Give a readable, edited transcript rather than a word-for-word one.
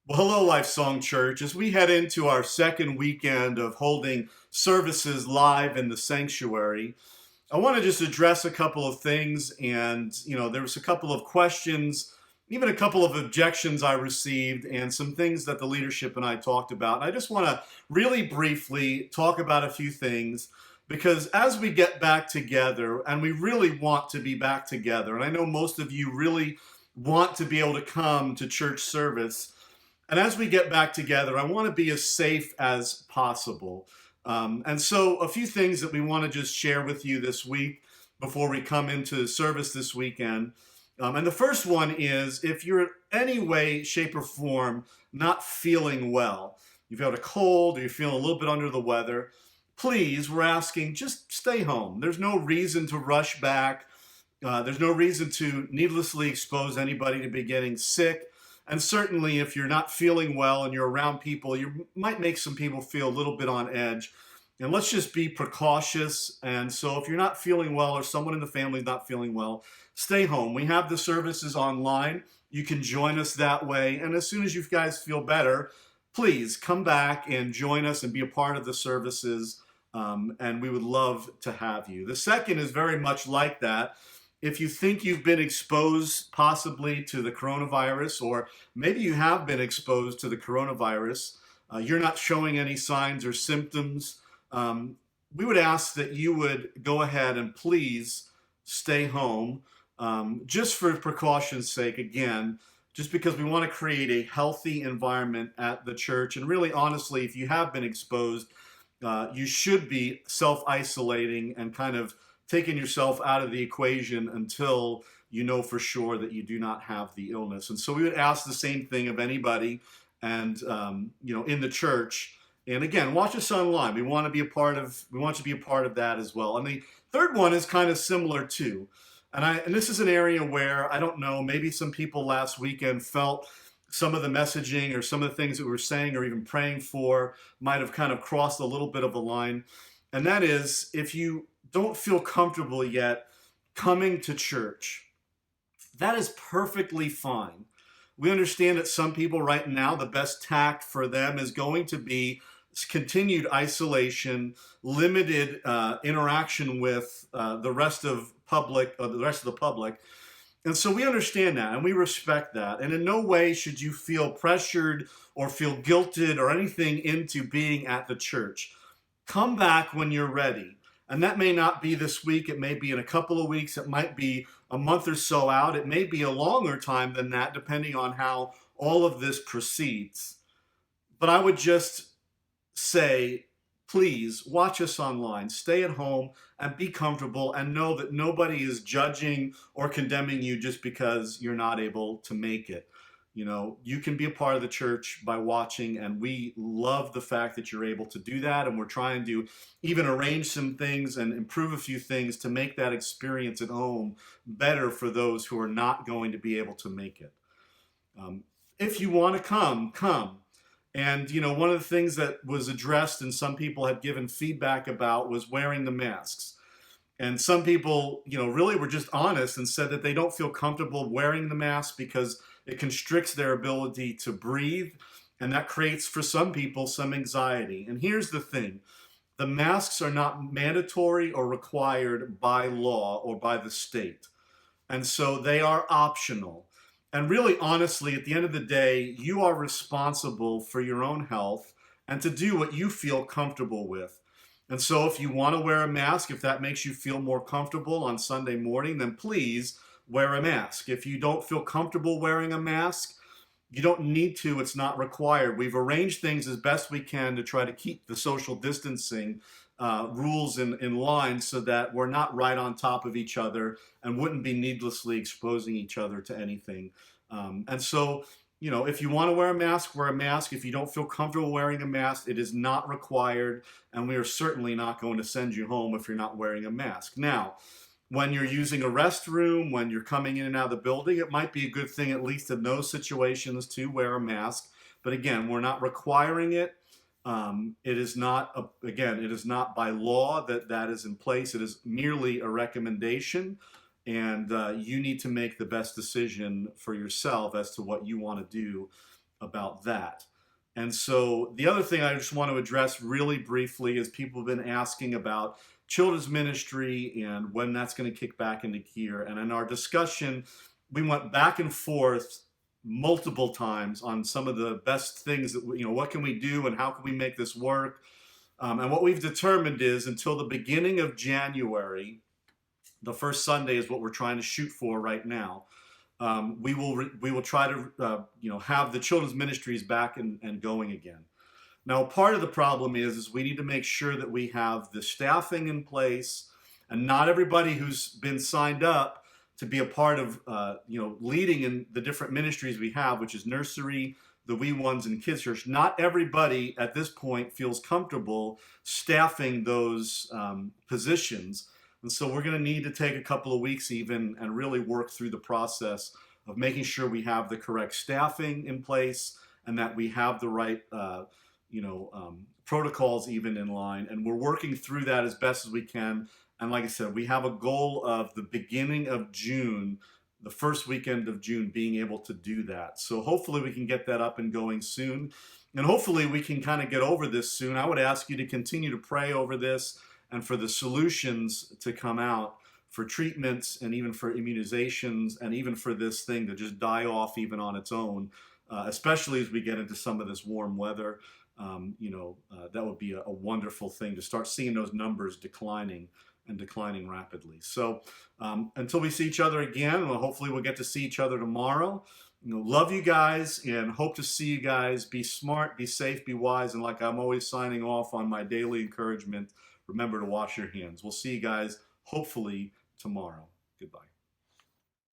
Well, hello, LifeSong Church. As we head into our second weekend of holding services live in the sanctuary, I want to just address a couple of things. And, there was a couple of questions, even a couple of objections I received, and some things that the leadership and I talked about. And I just want to really briefly talk about a few things because as we get back together, and we really want to be back together, and I know most of you really want to be able to come to church service. And as we get back together, I want to be as safe as possible. And so, a few things that we want to just share with you this week before we come into service this weekend. And the first one is if you're in any way, shape, or form not feeling well, you've got a cold or you're feeling a little bit under the weather, please, we're asking just stay home. There's no reason to rush back. There's no reason to needlessly expose anybody to be getting sick. And certainly, if you're not feeling well and you're around people, you might make some people feel a little bit on edge. And let's just be precautious. And so, if you're not feeling well or someone in the family is not feeling well, stay home. We have the services online. You can join us that way. And as soon as you guys feel better, please come back and join us and be a part of the services. And we would love to have you. The second is very much like that. If you think you've been exposed possibly to the coronavirus, or maybe you have been exposed to the coronavirus, you're not showing any signs or symptoms, we would ask that you would go ahead and please stay home, just for precaution's sake, again, just because we want to create a healthy environment at the church. And really, honestly, if you have been exposed, you should be self-isolating and kind of taking yourself out of the equation until you know for sure that you do not have the illness. And so we would ask the same thing of anybody, and in the church. And again, watch us online. We want to be a part of. We want you to be a part of that as well. And the third one is kind of similar too. And this is an area where I don't know. Maybe some people last weekend felt some of the messaging or some of the things that we were saying or even praying for might have kind of crossed a little bit of a line. And that is, if you don't feel comfortable yet coming to church, that is perfectly fine. We understand that some people right now, the best tact for them is going to be continued isolation, limited interaction with the rest of the public. And so we understand that and we respect that. And in no way should you feel pressured or feel guilted or anything into being at the church. Come back when you're ready. And that may not be this week. It may be in a couple of weeks. It might be a month or so out. It may be a longer time than that, depending on how all of this proceeds. But I would just say, please watch us online, stay at home, and be comfortable, and know that nobody is judging or condemning you just because you're not able to make it. You can be a part of the church by watching, and we love the fact that you're able to do that. And we're trying to even arrange some things and improve a few things to make that experience at home better for those who are not going to be able to make it. If you want to come, come. And, one of the things that was addressed and some people had given feedback about was wearing the masks. And some people, really were just honest and said that they don't feel comfortable wearing the mask because it constricts their ability to breathe. And that creates, for some people, some anxiety. And here's the thing. The masks are not mandatory or required by law or by the state. And so they are optional. And really, honestly, at the end of the day, you are responsible for your own health and to do what you feel comfortable with. And so if you want to wear a mask, if that makes you feel more comfortable on Sunday morning, then please wear a mask. If you don't feel comfortable wearing a mask, you don't need to. It's not required. We've arranged things as best we can to try to keep the social distancing rules in line so that we're not right on top of each other and wouldn't be needlessly exposing each other to anything. And so, if you want to wear a mask, wear a mask. If you don't feel comfortable wearing a mask, it is not required. And we are certainly not going to send you home if you're not wearing a mask. Now, when you're using a restroom, when you're coming in and out of the building, it might be a good thing, at least in those situations, to wear a mask. But again, we're not requiring it. It is not, it is not by law that is in place. It is merely a recommendation. And you need to make the best decision for yourself as to what you want to do about that. And so the other thing I just want to address really briefly is people have been asking about children's ministry and when that's going to kick back into gear. And in our discussion, we went back and forth multiple times on some of the best things that, what can we do and how can we make this work. And what we've determined is until the beginning of January, the first Sunday is what we're trying to shoot for right now. We will try to have the children's ministries back and going again. Now, part of the problem is we need to make sure that we have the staffing in place, and not everybody who's been signed up to be a part of leading in the different ministries we have, which is nursery, the wee ones, and kids church. Not everybody at this point feels comfortable staffing those positions. And so we're going to need to take a couple of weeks even and really work through the process of making sure we have the correct staffing in place and that we have the right protocols even in line. And we're working through that as best as we can. And like I said, we have a goal of the beginning of June, the first weekend of June, being able to do that. So hopefully we can get that up and going soon. And hopefully we can kind of get over this soon. I would ask you to continue to pray over this and for the solutions to come out for treatments and even for immunizations and even for this thing to just die off even on its own, especially as we get into some of this warm weather. That would be a wonderful thing to start seeing those numbers declining and declining rapidly. So until we see each other again, well, hopefully we'll get to see each other tomorrow. Love you guys and hope to see you guys. Be smart, be safe, be wise, and like I'm always signing off on my daily encouragement, remember to wash your hands. We'll see you guys hopefully tomorrow. Goodbye.